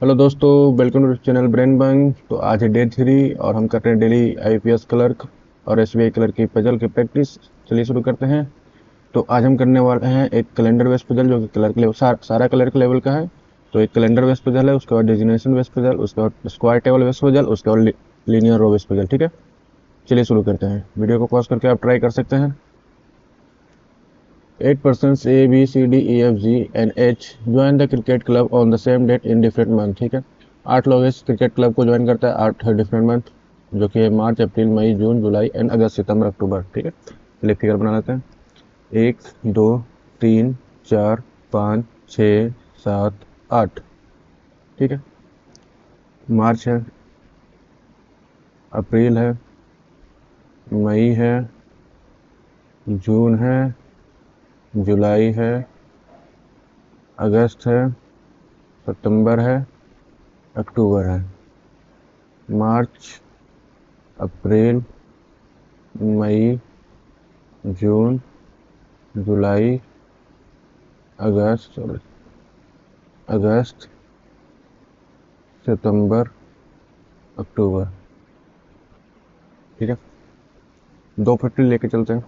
Hello दोस्तों, welcome to channel brain बंग। तो आज है डे 3 और हम कर रहे हैं डेली आईपीएस क्लर्क और एसबीआई क्लर्क की पजल की प्रैक्टिस। चलिए शुरू करते हैं। तो आज हम करने वाले हैं एक कैलेंडर बेस्ड पजल जो कि क्लर्क लेवल सारा क्लर्क लेवल का है। तो एक कैलेंडर बेस्ड पजल है, उसके बाद डेजिग्नेशन बेस्ड पजल, उसके बाद स्क्वायर टेबल बेस्ड पजल, उसके बाद लीनियर रो बेस्ड पजल। ठीक है, चलिए शुरू करते हैं। वीडियो को पॉज करके आप ट्राई कर सकते हैं। 8 persons A, B, C, D, E, F, G and H join the cricket club on the same date in different month। ठीक है, 8 लोग इस क्रिकेट क्लब को ज्वाइन करता है 8 डिफरेंट मंथ, जो कि है मार्च, अप्रैल, मई, जून, जुलाई एंड अगस्त, सितंबर, अक्टूबर। ठीक है, चलिए फिगर बना लेते हैं। 1, 2, 3, 4, 5, 6, 7, 8। ठीक है, मार्च है, अप्रैल है, मई है, जून है, जुलाई है, अगस्त है, सितंबर है, अक्टूबर है। मार्च, अप्रैल, मई, जून, जुलाई, अगस्त, सितंबर, अक्टूबर। ठीक है, 2 फैक्ट्री लेके चलते हैं।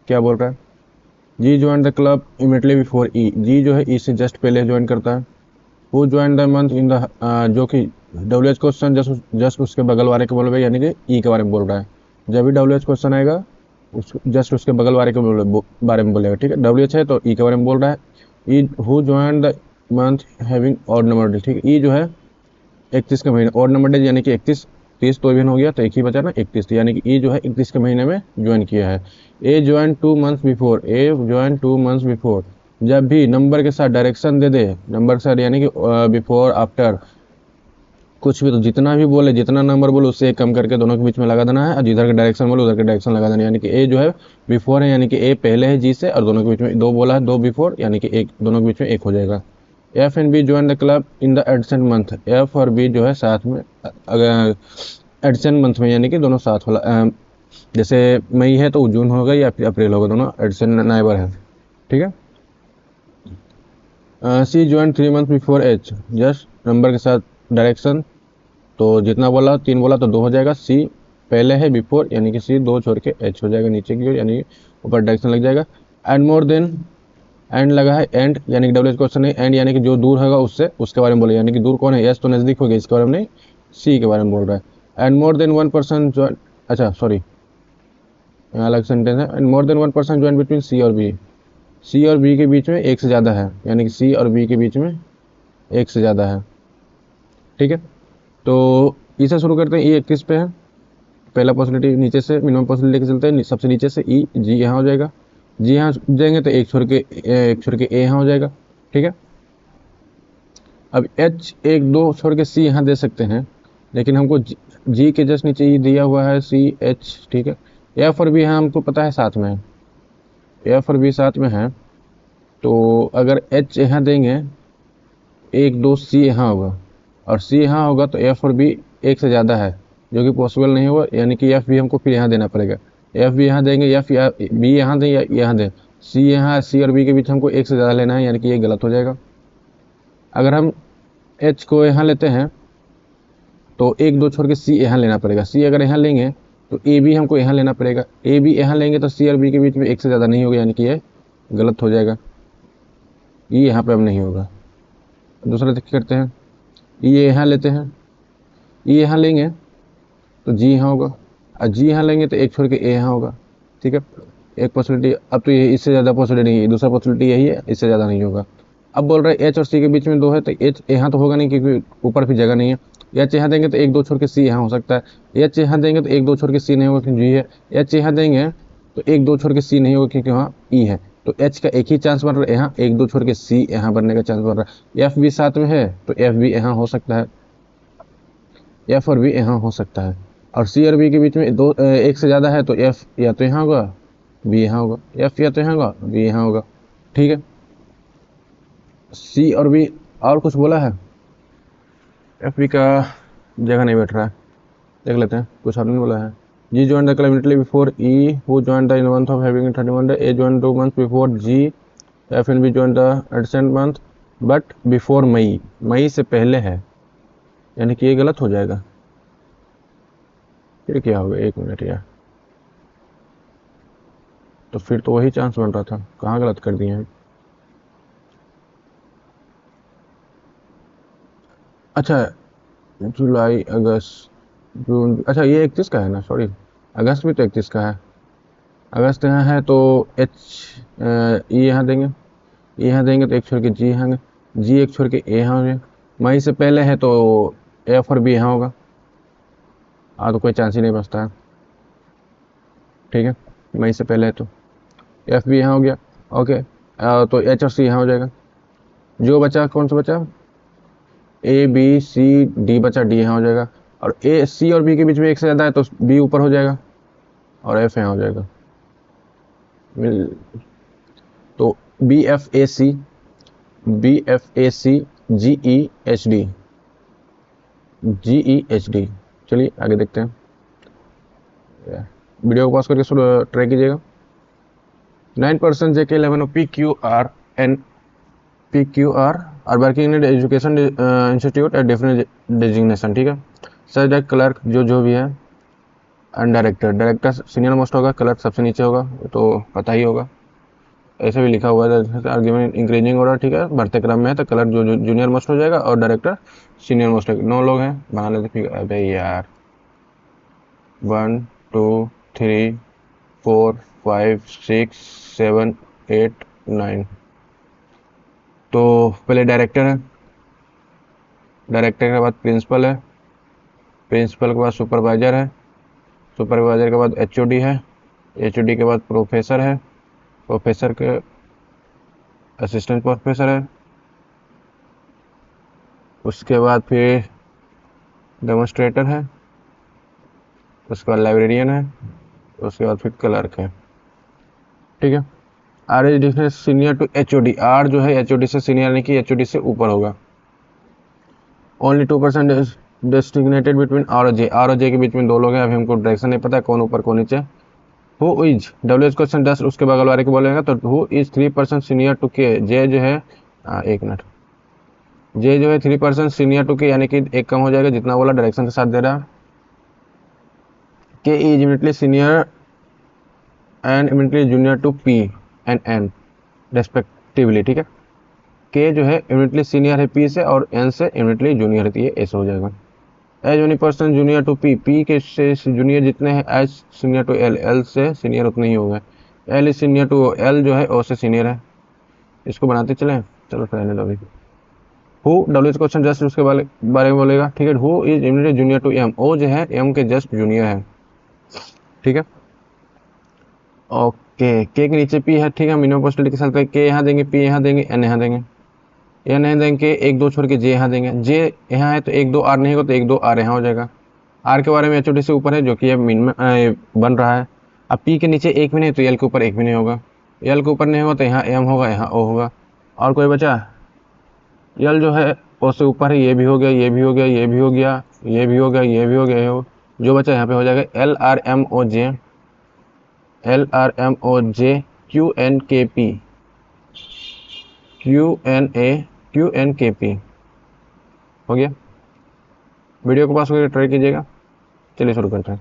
क्या बोल रहा है? G join the club immediately before E. G जो है ई से जस्ट पहले ज्वाइन करता है। Who join the month in the, जो कि डब्ल्यू एच क्वेश्चन जस्ट उसके बगल वाले के बोल रहा है, यानी कि ई के बारे में बोल रहा है। जब भी डब्ल्यू एच क्वेश्चन आएगा जस्ट उसके बगल वाले के बारे में बोलेगा। ठीक है, डब्ल्यू एच है तो ई के बारे में बोल रहा है। ई who join the month having odd number day. ठीक है, ई जो है 31 के महीने, ऑड नंबर डे यानी कि 31, 30 तो इवन हो गया तो एक ही बचा ना 31, यानी कि ई जो है 31 के महीने में ज्वाइन किया है। ए ज्वाइन 2 months बिफोर। ए ज्वाइन 2 months बिफोर। जब भी नंबर के साथ डायरेक्शन दे दे, नंबर के साथ यानी कि बिफोर आफ्टर कुछ भी, तो जितना भी बोले, जितना नंबर बोले उससे एक कम करके दोनों के बीच में लगा देना है, और जिधर का डायरेक्शन बोले उधर का डायरेक्शन लगा देना है। यानी कि ए जो है बिफोर है, यानी कि ए पहले है जी से, और दोनों के बीच में दो बोला है, दो बिफोर, यानी कि एक, दोनों के बीच में एक हो जाएगा। F and B join the club in the adjacent month. F और बी जो है साथ में, अगर एडसेंट मंथ में, यानी कि दोनों साथ वाला, जैसे मई है तो जून होगा या फिर अप्रैल होगा, दोनों एडसेंट नाइबर है। ठीक है, C join 3 months before H. Just number के साथ डायरेक्शन, तो जितना बोला 3 बोला तो 2 हो जाएगा। सी पहले है बिफोर, यानी कि सी 2 छोड़ के एच हो जाएगा नीचे की ओर, यानी ऊपर डायरेक्शन लग जाएगा। एंड मोर देन, एंड लगा है एंड, यानी कि डब्ल्यू क्वेश्चन है एंड, यानी कि जो दूर होगा उससे उसके बारे में बोले, यानी कि दूर कौन है, एस तो नजदीक हो गया, इसके बारे में नहीं, सी के बारे में बोल रहा है। And more than 1 person join, अच्छा सॉरी, यहाँ अलग सेंटेंस है। And more than 1 person join between C और बी। सी और बी के बीच में एक से ज़्यादा है, यानी कि सी और बी के बीच में एक से ज़्यादा है। ठीक है, तो इसे शुरू करते हैं। ई 31 पे है, पहला पॉसिबिलिटी नीचे से मिनिमम पॉसिबिलिटी लेके चलते हैं, सबसे नीचे से ई, जी यहाँ हो जाएगा। जी यहाँ जाएंगे तो एक छोड़ के ए यहाँ हो जाएगा। ठीक है, अब एच 1 2 छोड़ के सी यहाँ दे सकते हैं, लेकिन हमको जी के जस्ट नीचे ही दिया हुआ है सी एच। ठीक है, एफ और बी यहाँ हमको पता है साथ में है, एफ और बी साथ में है, तो अगर एच यहाँ देंगे 1 2 सी यहाँ होगा, और सी यहाँ होगा तो एफ और बी एक से ज़्यादा है, जो कि पॉसिबल नहीं होगा, यानी कि एफ भी हमको फिर यहाँ देना पड़ेगा। एफ भी यहाँ देंगे, एफ या बी यहाँ दें या यहाँ दें, सी यहाँ, सी और बी के बीच हमको एक से ज़्यादा लेना है, यानी कि ये गलत हो जाएगा। अगर हम एच को यहाँ लेते हैं तो 1 2 छोड़ के सी यहाँ लेना पड़ेगा। सी अगर यहाँ लेंगे तो ए बी हमको यहाँ लेना पड़ेगा। ए बी यहाँ लेंगे तो सी और बी के बीच में एक से ज़्यादा नहीं होगा, यानी कि ये गलत हो जाएगा, ये यहाँ पे अब नहीं होगा। दूसरा देख करते हैं, ये यहाँ लेते हैं, ये यहाँ लेंगे तो जी यहाँ होगा, और जी यहाँ लेंगे तो एक छोड़ के ए यहाँ होगा। ठीक है, एक पॉसिबिलिटी, अब तो ये इससे ज़्यादा पॉसिबिलिटी नहीं है, दूसरा पॉसिबिलिटी यही है, इससे ज़्यादा नहीं होगा। अब बोल रहे हैं एच और सी के बीच में 2 है, तो एच यहाँ तो होगा नहीं क्योंकि ऊपर भी जगह नहीं है। एच यहाँ देंगे तो 1 2 छोड़ के सी यहाँ हो सकता है। एच यहाँ देंगे तो 1 2 छोड़ के सी नहीं होगा क्योंकि जी है। एच यहाँ देंगे तो 1 2 छोड़ के सी नहीं होगा क्योंकि वहाँ ई है। तो एच का एक ही चांस बन रहा है, यहाँ 1 2 छोड़ के सी यहाँ बनने का चांस बन रहा है। एफ भी साथ में है तो एफ भी यहाँ हो सकता है, एफ और बी यहाँ हो सकता है। और सी और बी के बीच में एक से ज़्यादा है तो एफ या तो यहाँ होगा, बी यहाँ होगा, एफ या तो यहाँ होगा, बी यहाँ होगा। ठीक है, सी और बी, और कुछ बोला है? एफ बी का जगह नहीं बैठ रहा है, देख लेते हैं, कुछ और नहीं बोला है। G join the club immediately before E, who join the in month of having 31 day. A join 2 months before G. F and B join the adjacent month. But before May, मई से पहले है, यानी कि ये गलत हो जाएगा। फिर क्या होगा, 1 मिनट यार, तो फिर तो वही चांस बन रहा था, कहाँ गलत कर दिए हैं। अच्छा, जुलाई अगस्त जून, अच्छा ये 31 का है ना, सॉरी, अगस्त भी तो 31 का है। अगस्त यहाँ है तो एच ई यहाँ देंगे, ई यहाँ देंगे तो एक छोड़ के जी यहाँ, जी एक छोड़ के ए यहाँ होंगे। मई से पहले है तो एफ और बी यहाँ होगा, तो कोई चांस ही नहीं बचता है। ठीक है, मई से पहले है तो एफ बी यहाँ हो गया। ओके, तो एच और सी यहाँ हो जाएगा। जो बचा कौन सा बचा, ए बी सी डी बचा, डी यहाँ हो जाएगा। और ए सी और बी के बीच में एक से ज़्यादा है तो बी ऊपर हो जाएगा और एफ यहाँ हो जाएगा। तो B F A C, B F A C, G E H D, G E H D. चलिए आगे देखते हैं, वीडियो को पॉज करके ट्राई कीजिएगा। 9% JK 11 PQR and PQR are working in education institute at different designation, ठीक है। Sir that clerk जो भी है, and director, director senior most होगा, क्लर्क सबसे नीचे होगा, तो पता ही होगा, ऐसे भी लिखा हुआ है आर्ग्यूमेंट इंक्रीजिंग ऑर्डर, ठीक है, बढ़ते क्रम में है तो क्लर्क जो जूनियर मोस्ट हो जाएगा और डायरेक्टर सीनियर मोस्ट है। 9 लोग हैं, बना लेते फिर। अबे यार 1 2 3 4 5 6 7 8 9, तो पहले डायरेक्टर है, डायरेक्टर के बाद प्रिंसिपल है, प्रिंसिपल के बाद सुपरवाइजर है, सुपरवाइजर के बाद एचओडी है, एचओडी के बाद प्रोफेसर है, प्रोफेसर के असिस्टेंट प्रोफेसर है, उसके बाद फिर डेमोन्स्ट्रेटर है, उसके बाद लाइब्रेरियन है, उसके बाद फिर क्लर्क है। ठीक है, R is difference senior to HOD, R जो है एचओडी से सीनियर यानी कि एचओडी से ऊपर होगा। ओनली 2% डेस्टिग्नेटेड बिटवीन आर और जे, आर और जे के बीच में 2 लोग हैं, अभी हमको डायरेक्शन नहीं पता है कौन ऊपर कौन नीचे। Who is W H question 10 उसके बगल वाले को बोलेगा, तो हु इज 3% सीनियर टू के, जे जो है 1 मिनट, जे जो है 3% सीनियर टू के, यानी कि एक कम हो जाएगा, जितना बोला डायरेक्शन के साथ दे रहा है। K is immediately senior and immediately junior to P and N respectively, ठीक है। के जो है इमीडिएटली सीनियर है पी से और एन से इमीडिएटली जूनियर है, ये ऐसे हो जाएगा। As only person junior to P, P के से जूनियर जितने हैं as senior to L, L से सीनियर उतने ही होंगे। L is senior to L जो है ओ से सीनियर है, इसको बनाते चलें, चलो रहने दो अभी। हु डब्ल्यू क्वेश्चन जस्ट उसके बारे में बोलेगा, ठीक है। Who is immediately junior to M, O जो है एम के जस्ट जूनियर है, ठीक है। ओके, के के नीचे पी है, ठीक है, मिनिमम पॉसिबिलिटी के साथ के यहाँ देंगे, पी यहाँ देंगे, एन यहाँ देंगे, एन यहाँ देंगे, 1 2 छोड़ के जे यहाँ देंगे, जे यहाँ है तो 1 2 आर नहीं होगा तो 1 2 आर यहाँ हो जाएगा। आर के बारे में एचओडी से ऊपर है जो कि ये बन रहा है। अब पी के नीचे 1 भी नहीं तो एल के ऊपर 1 भी नहीं होगा, एल के ऊपर नहीं होगा तो यहाँ एम होगा, यहाँ ओ होगा। और कोई बचा, एल जो है ओ से ऊपर है, ये भी हो गया, ये भी हो गया, ये भी हो गया, ये भी हो गया, ये भी हो गया, जो बचा यहाँ पे हो जाएगा एल आर एम ओ जे, एल आर एम ओ जे क्यू एन के पी, क्यू एन के पी हो गया। वीडियो को पास करके ट्राई कीजिएगा। चलिए शुरू करते हैं।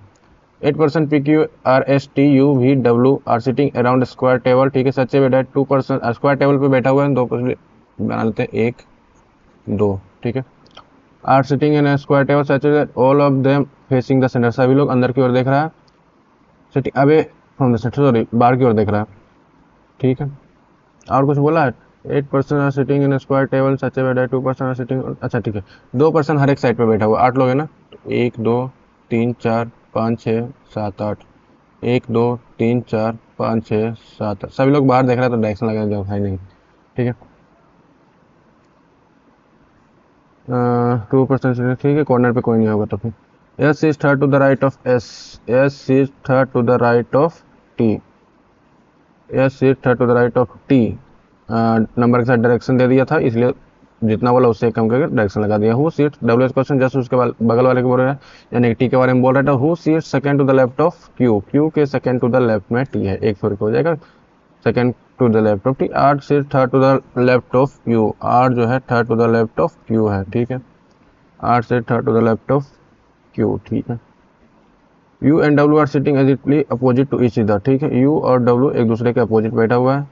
8% P Q R S T U V W are sitting around square table, ठीक है, सच्चे बेटा 2% स्क्वायर टेबल पे बैठा हुआ है, 2% बना लेते हैं, 1 2, ठीक है। Are sitting in square table such that all of them facing the centre, सभी लोग अंदर की ओर देख रहा है, sitting away from the centre, sorry बाहर की ओर देख रहा है, ठीक है। और कुछ बोला है, 8% are sitting in square table such that 2% are sitting, अच्छा ठीक है, 2% हर एक साइड पे बैठा हुआ, 8 लोग है ना, 1 2 3 4 5 6 7 8, 1 2 3 4 5 6 7 8, सभी लोग बाहर देख रहे हैं तो डायरेक्शन लगा जो है नहीं, ठीक है। 2% ठीक है, कॉर्नर पे कोई नहीं होगा तो फिर S is third to the right of S, S is third to the right of T, S is third to the right of T, number के साथ डायरेक्शन दे दिया था इसलिए जितना बोला उससे कम करके डायरेक्शन लगा दिया। Who seat W S question just उसके बगल वाले को बोल रहा है, यानी टी के बारे में बोल रहा था। Who sit second to the left of Q, Q के सेकंड टू द लेफ्ट में टी है, एक छोड़ के हो जाएगा, second to the left of T, R sit third to the left of U, R जो है third to the left of Q है, ठीक है, R sit third to the left of Q, ठीक है। U and W are sitting exactly opposite to each other, ठीक है, you और डब्ल्यू एक दूसरे के अपोजिट बैठा हुआ है।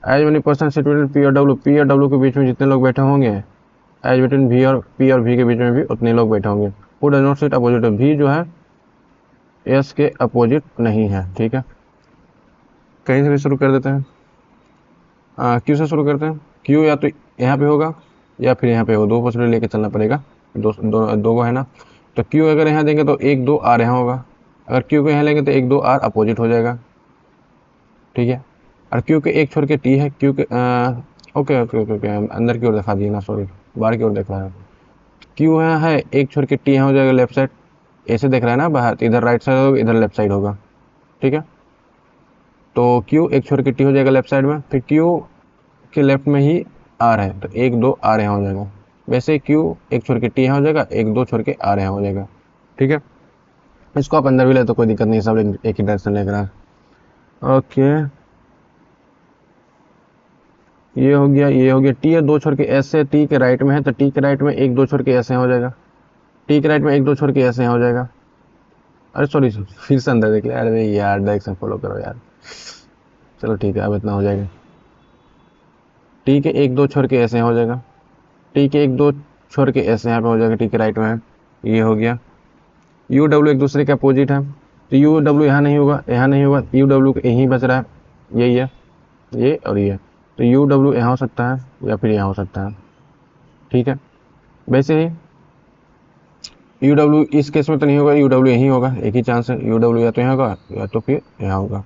As many person sit between P और डब्ल्यू, पी और डब्ल्यू के बीच में जितने लोग बैठे होंगे, एज बिटवीन वी और पी और वी के बीच में भी उतने लोग बैठे होंगे। Who does not sit opposite, V जो है एस के अपोजिट नहीं है, ठीक है। कहीं से भी शुरू कर देते हैं, क्यू से शुरू करते हैं। क्यू या तो यहाँ पे होगा या फिर यहाँ पे होगा, दो पॉसिबिलिटी लेके चलना पड़ेगा, दो को है ना। तो क्यू अगर यहाँ देंगे तो एक दो आर यहाँ होगा, अगर क्यू को यहाँ लेंगे तो एक दो आर अपोजिट हो जाएगा, ठीक है। और क्यू के एक छोड़ के टी है, क्यू के ओके ओके ओके ओके अंदर की ओर दिखा दिए ना, सॉरी बाहर की ओर दिख रहा है। क्यू यहाँ है, एक छोड़ के टी यहाँ हो जाएगा लेफ्ट साइड, ऐसे दिख रहा है ना बाहर, तो इधर राइट साइड होगा, इधर लेफ्ट साइड होगा, ठीक है। तो क्यू एक छोड़ के टी हो जाएगा लेफ्ट साइड में, फिर क्यू के लेफ्ट में ही आर है, तो एक दो आर यहाँ हो जाएगा। वैसे क्यू एक छोड़ के टी यहाँ हो जाएगा, एक दो छोड़ के आर यहाँ हो जाएगा, ठीक है। इसको आप अंदर भी ले तो कोई दिक्कत नहीं, सब एक ही डायरेक्शन लेकर है। ओके ये हो गया, ये हो गया। टी है दो छोड़ के एस है, टी के राइट में है, तो टी के राइट में एक दो छोड़ के ऐसे हो जाएगा, टी के राइट में एक दो छोड़ के ऐसे हो जाएगा। अरे सॉरी फिर से अंदर देख लिया, अरे यार डायरेक्शन फॉलो करो यार। चलो ठीक है, अब इतना हो जाएगा। टी के एक दो छोड़ के ऐसे हो जाएगा, टी के एक दो छोड़ के ऐसे यहाँ पे हो जाएगा, टी के राइट में है, ये हो गया। यू डब्ल्यू एक दूसरे के अपोजिट है, तो यू डब्ल्यू यहाँ नहीं होगा, यहाँ नहीं होगा, यू डब्ल्यू यहीं बच रहा है, यही है, ये और ये। तो यू डब्ल्यू यहाँ हो सकता है या फिर यहाँ हो सकता है, ठीक है। वैसे ही यू डब्ल्यू इस केस में तो नहीं होगा, यू डब्ल्यू यहीं होगा, एक ही चांस है, यू डब्ल्यू या तो यहाँ होगा या तो फिर यहाँ होगा।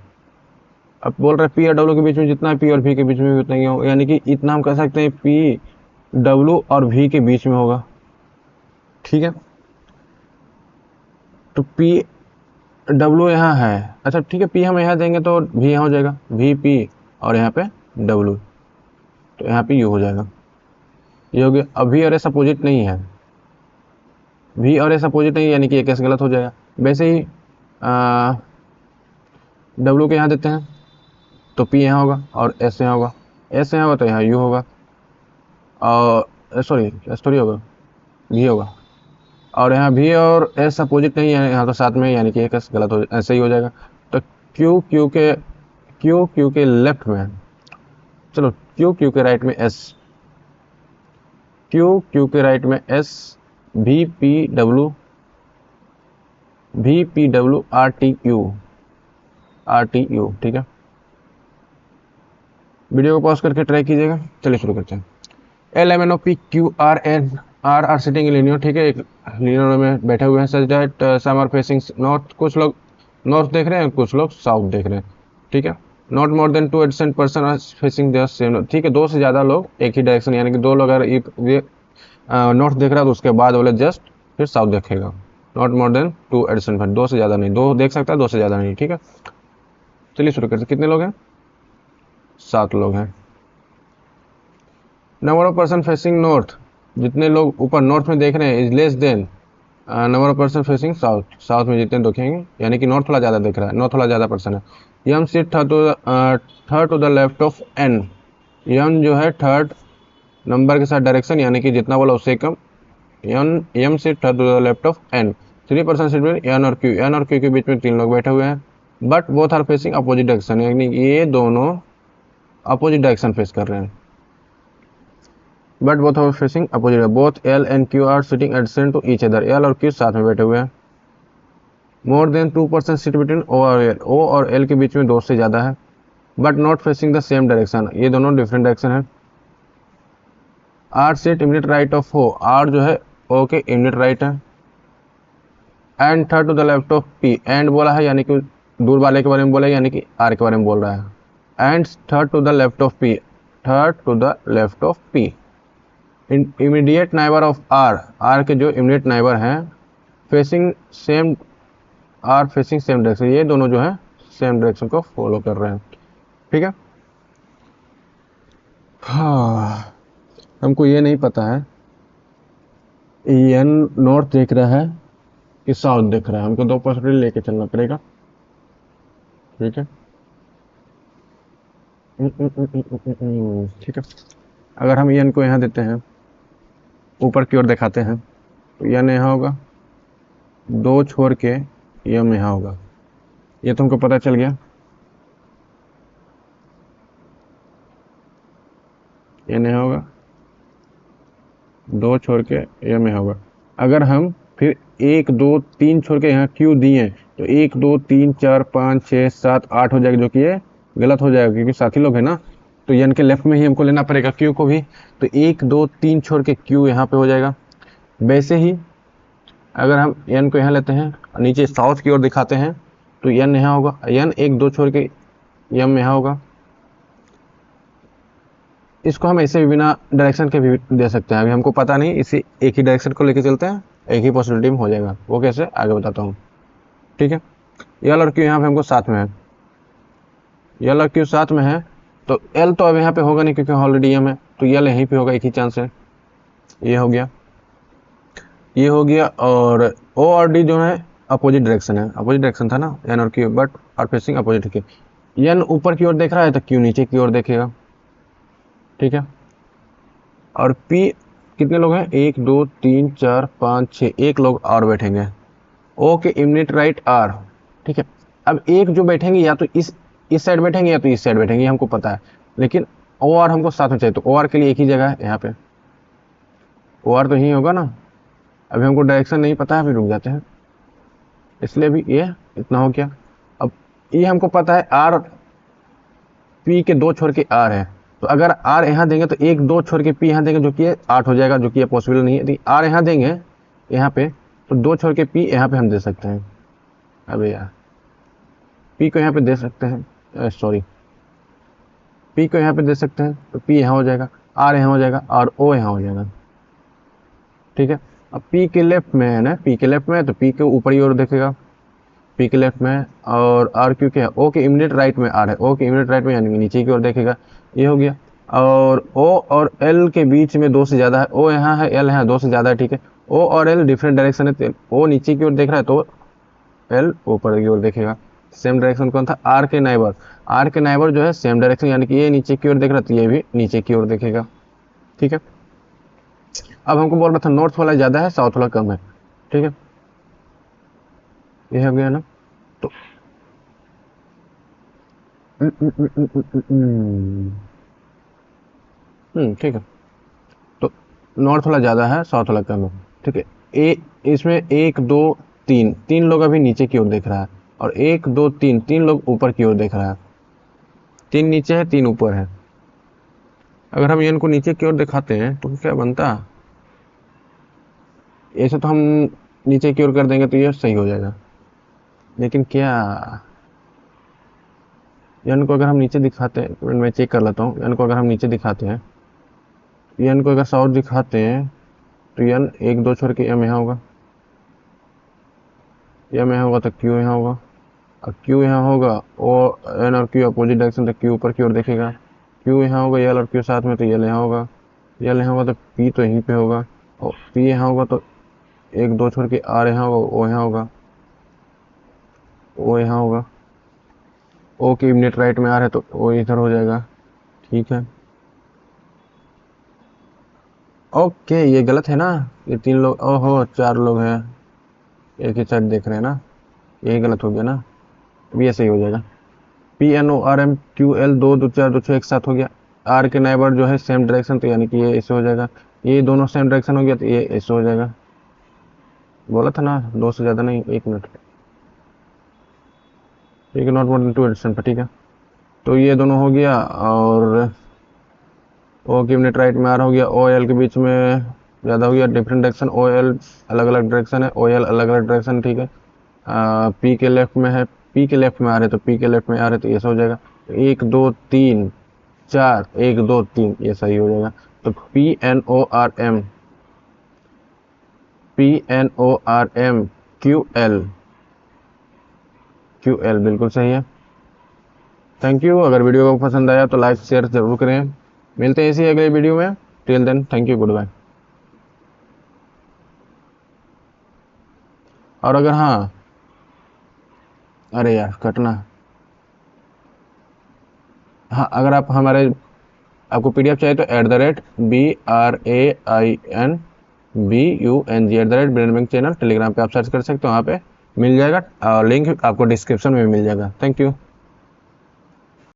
अब बोल रहे हैं पी और डब्ल्यू के बीच में जितना पी और वी के बीच में भी उतना ही होगा, यानी कि इतना हम कह सकते हैं पी डब्ल्यू और वी के बीच में होगा, ठीक है। तो पी डब्ल्यू यहाँ है, अच्छा ठीक है, पी हम यहाँ देंगे तो वी यहाँ हो जाएगा, वी पी और यहाँ पे डब्ल्यू, तो यहाँ पे यू हो जाएगा, ये हो गया। अब वी और एस अपोजिट नहीं है, वी और एस अपोजिट नहीं, यानी कि ये केस गलत हो जाएगा। वैसे ही डब्ल्यू के यहाँ देते हैं तो पी यहाँ होगा और एस यहाँ होगा, एस यहाँ होगा तो यहाँ यू होगा, और सॉरी एस थोड़ी होगा, वी होगा। और यहाँ भी और एस अपोजिट नहीं है, यहाँ तो साथ में, यानी कि एक एस गलत हो, ऐसे ही हो जाएगा। तो क्यू क्यू के लेफ्ट में, चलो क्यू के राइट में एस, क्यू के राइट में S, V P W R T U, ठीक है। वीडियो को पॉज करके ट्राई कीजिएगा। चलिए शुरू करते हैं। L M N O P Q R and are sitting in linear, ठीक है, एक लीनियर में बैठे हुए हैं। Such that some are facing north, कुछ लोग नॉर्थ देख रहे हैं, कुछ लोग साउथ देख रहे हैं, ठीक है। Not more than 2 adjacent person are facing the same, ठीक है, दो से ज़्यादा लोग एक ही डायरेक्शन, यानी कि दो लोग अगर ये नॉर्थ देख रहा है तो उसके बाद बोले जस्ट फिर साउथ देखेगा। Not more than 2 adjacent person, दो से ज़्यादा नहीं, दो देख सकता है, दो से ज़्यादा नहीं, ठीक है। चलिए शुरू करते हैं। कितने लोग हैं? 7 लोग हैं। Number of person facing north, जितने लोग ऊपर नॉर्थ में देख रहे हैं, is less than number of person facing south, south में जितने देखेंगे, यानी कि नॉर्थ थोड़ा ज़्यादा दिख रहा है, नॉर्थ थोड़ा ज़्यादा पर्सन है। M sit third to the left of N, M जो है थर्ड नंबर के साथ डायरेक्शन, यानी कि जितना बोला उससे कम, M sit third to the left of N. 3 person sit में एन और क्यू के बीच में 3 लोग बैठे हुए हैं, but both are facing opposite direction, यानी ये दोनों अपोजिट डायरेक्शन फेस कर रहे हैं, but both are facing opposite. Both L and Q are sitting adjacent to each other, L और क्यू साथ में बैठे हुए हैं। More than 2 person sit between O और एल, ओ और एल के बीच में 2 से ज़्यादा है, but not facing the same direction, ये दोनों डिफरेंट डायरेक्शन है। R sit immediate right of O, R जो है ओ के इमीडिएट राइट है। And third to the left of P, and बोला है यानी कि दूर वाले के बारे में बोला है, यानी कि आर के बारे में बोल रहा है। And third to the left of P, third to the left of P. Immediate neighbour of R, R के जो इमीडिएट नाइबर हैं facing same, R facing same direction, ये दोनों जो है सेम डायरेक्शन को फॉलो कर रहे हैं, ठीक है। हाँ हमको ये नहीं पता है एन नॉर्थ देख रहा है कि साउथ देख रहा है, हमको 2 पॉसिबिलिटी लेके चलना पड़ेगा, ठीक है। ठीक है। अगर हम एन को यहाँ देते हैं, ऊपर की ओर दिखाते हैं, तो एन यहाँ होगा, दो छोड़ के एम यहाँ होगा। ये तुमको पता चल गया। एन यहाँ होगा, दो छोड़ के एम यहाँ होगा। अगर हम फिर एक दो तीन छोड़ के यहाँ क्यू दिए, तो एक दो तीन चार पाँच छः सात आठ हो जाएगा, जो कि ये गलत हो जाएगा क्योंकि साथी लोग है ना, तो एन के लेफ्ट में ही हमको लेना पड़ेगा क्यू को भी। तो एक दो तीन छोड़ के क्यू यहाँ पे हो जाएगा। वैसे ही अगर हम एन को यहाँ लेते हैं, नीचे साउथ की ओर दिखाते हैं, तो एन यहाँ होगा, एन एक दो छोड़ के एम यहाँ होगा। इसको हम ऐसे भी बिना डायरेक्शन के भी दे सकते हैं, अभी हमको पता नहीं, इसी एक ही डायरेक्शन को लेके चलते हैं, एक ही पॉसिबिलिटी में हो जाएगा। वो कैसे, आगे बताता हूँ। ठीक है, एल और क्यू यहाँ पे हमको साथ में है, एल और क्यू साथ में है, तो एल तो अब यहाँ पे होगा नहीं क्योंकि ऑलरेडी एम है, तो एल यहीं पे होगा, एक ही चांस है। ये हो गया, ये हो गया। और ओ और डी जो है अपोजिट डायरेक्शन है, अपोजिट डायरेक्शन था ना एन और Q, but R facing opposite के। एन ऊपर की ओर देख रहा है तो क्यू नीचे की ओर देखेगा। ठीक है, और पी कितने लोग हैं, एक दो तीन चार पाँच छः, एक लोग और बैठेंगे। ओ के इमिडिएट राइट आर। ठीक है, अब एक जो बैठेंगे या तो इस साइड बैठेंगे या तो इस साइड बैठेंगे, हमको पता है, लेकिन ओ आर हमको साथ में चाहिए, तो ओ आर के लिए एक ही जगह है यहाँ पे, ओ आर तो यही होगा ना। अभी हमको डायरेक्शन नहीं पता है, अभी रुक जाते हैं, इसलिए भी ये इतना हो गया। अब ये हमको पता है आर पी के दो छोड़ के आर है, तो अगर आर यहाँ देंगे तो एक दो छोड़ के पी यहाँ देंगे, जो कि 8 हो जाएगा, जो कि पॉसिबल नहीं है। यदि आर यहाँ देंगे यहाँ पे, तो दो छोड़ के पी यहाँ पे हम दे सकते हैं। अबे यार, पी को यहाँ पे दे सकते हैं, सॉरी, पी को यहाँ पे दे सकते हैं, तो पी यहाँ हो जाएगा, आर यहाँ हो जाएगा और ओ यहाँ हो जाएगा। ठीक है, अब पी के लेफ्ट में है ना, पी के लेफ्ट में है तो पी के ऊपर ही ओर देखेगा, पी के लेफ्ट में, और आर क्यू क्या है, ओ के इमीडिएट राइट में आर है, ओ के इमीडिएट राइट में यानी नीचे की ओर देखेगा। ये हो गया। और ओ और एल के बीच में दो से ज़्यादा है, ओ यहाँ है एल यहाँ दो से ज़्यादा है। ठीक है, ओ और एल डिफरेंट डायरेक्शन है, तो ओ नीचे की ओर देख रहा है तो एल ऊपर की ओर देखेगा। सेम डायरेक्शन कौन था, आर के नाइबर, आर के नाइबर जो है सेम डायरेक्शन, यानी कि ये नीचे की ओर देख रहा है तो ये भी नीचे की ओर देखेगा। ठीक है, अब हमको बोल रहा था नॉर्थ वाला ज़्यादा है साउथ वाला कम है। ठीक है, ये हो गया ना। तो ठीक है, तो नॉर्थ वाला ज़्यादा है साउथ वाला कम है। ठीक है, ए इसमें एक दो तीन, तीन लोग अभी नीचे की ओर देख रहा है, और एक दो तीन, तीन लोग ऊपर की ओर देख रहा है, तीन नीचे है तीन ऊपर है। अगर हम इनको नीचे की ओर दिखाते हैं तो क्या बनता, ऐसे तो हम नीचे की ओर कर देंगे तो ये सही हो जाएगा, लेकिन क्या, एन को अगर हम नीचे दिखाते हैं, मैं चेक कर लेता हूँ, एन को अगर हम नीचे दिखाते हैं, एन को अगर साउथ दिखाते हैं, तो एन एक दो छोड़ के एम यहाँ होगा, एम यहाँ होगा तो क्यू यहाँ होगा, और क्यू यहाँ होगा, और एन और क्यू अपोजिट डायरेक्शन, तो क्यू ऊपर की ओर देखेगा। क्यू यहाँ होगा, एल और क्यू साथ में, तो एल यहाँ होगा, एल यहाँ होगा तो पी तो यहीं पे होगा, और पी यहाँ होगा तो एक दो छोड़ के आर यहाँ होगा, ओ यहाँ होगा, ओ यहाँ होगा, ओ के इमिडिएट राइट में आर है तो ओ इधर हो जाएगा। ठीक है, ओके, ये गलत है ना, ये तीन लोग, ओहो चार लोग हैं, एक ही साइड देख रहे हैं ना, यही गलत हो गया ना, अब ये सही हो जाएगा। P N O R M Q L, दो दो चार दो छः एक साथ हो गया। आर के नाइबर जो है सेम डायरेक्शन, तो यानी कि ये ऐसे हो जाएगा, ये दोनों सेम डायरेक्शन हो गया तो ये ऐसे हो जाएगा। बोला था ना दो से ज़्यादा नहीं, एक मिनट, ठीक है, not more than two direction पर। ठीक है, तो ये दोनों हो गया, और ओ की मिनट राइट में आर हो गया, ओ एल के बीच में ज़्यादा हो गया, डिफरेंट डायरेक्शन, ओ एल अलग अलग डायरेक्शन है, ओ एल अलग अलग डायरेक्शन। ठीक है, पी के लेफ्ट में है, पी के लेफ्ट में आ रहे तो पी के लेफ्ट में आ रहे तो ऐसा हो जाएगा, एक दो तीन चार, एक दो तीन, ये सही हो जाएगा। तो P N O R M, P N O R M Q L, Q L बिल्कुल सही है। थैंक यू, अगर वीडियो को पसंद आया तो लाइक शेयर जरूर करें। मिलते हैं इसी अगले वीडियो में, till then thank you, goodbye. और अगर हाँ, अरे यार कटना, हाँ, अगर आप हमारे आपको पीडीएफ चाहिए तो @BRAINBUNG ब्रेन चैनल टेलीग्राम पे आप सर्च कर सकते हो, वहाँ पे मिल जाएगा और लिंक आपको डिस्क्रिप्शन में मिल जाएगा। Thank you.